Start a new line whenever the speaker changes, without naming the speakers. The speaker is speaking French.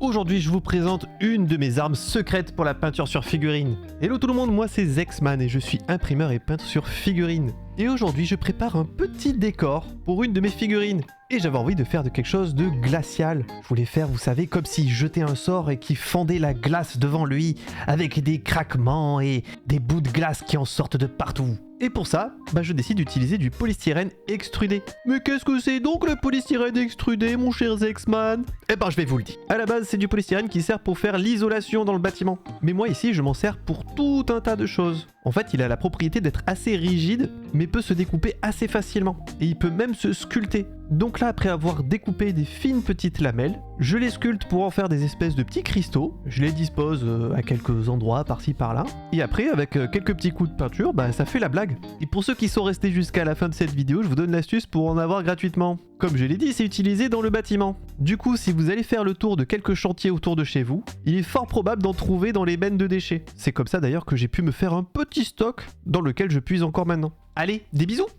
Aujourd'hui, je vous présente une de mes armes secrètes pour la peinture sur figurine. Hello tout le monde, moi c'est Zexman et je suis imprimeur et peintre sur figurine. Et aujourd'hui, je prépare un petit décor pour une de mes figurines. Et j'avais envie de faire de quelque chose de glacial. Je voulais faire, vous savez, comme s'il jetait un sort et qu'il fendait la glace devant lui, avec des craquements et des bouts de glace qui en sortent de partout. Et pour ça, je décide d'utiliser du polystyrène extrudé. Mais qu'est-ce que c'est donc le polystyrène extrudé, mon cher Zexman? Je vais vous le dire. À la base, c'est du polystyrène qui sert pour faire l'isolation dans le bâtiment. Mais moi ici, je m'en sers pour tout un tas de choses. En fait, il a la propriété d'être assez rigide, mais peut se découper assez facilement. Et il peut même se sculpter. Donc là, après avoir découpé des fines petites lamelles, je les sculpte pour en faire des espèces de petits cristaux. Je les dispose à quelques endroits par-ci par-là. Et après, avec quelques petits coups de peinture, ça fait la blague. Et pour ceux qui sont restés jusqu'à la fin de cette vidéo, je vous donne l'astuce pour en avoir gratuitement. Comme je l'ai dit, c'est utilisé dans le bâtiment. Du coup, si vous allez faire le tour de quelques chantiers autour de chez vous, il est fort probable d'en trouver dans les bennes de déchets. C'est comme ça d'ailleurs que j'ai pu me faire un petit stock dans lequel je puise encore maintenant. Allez, des bisous!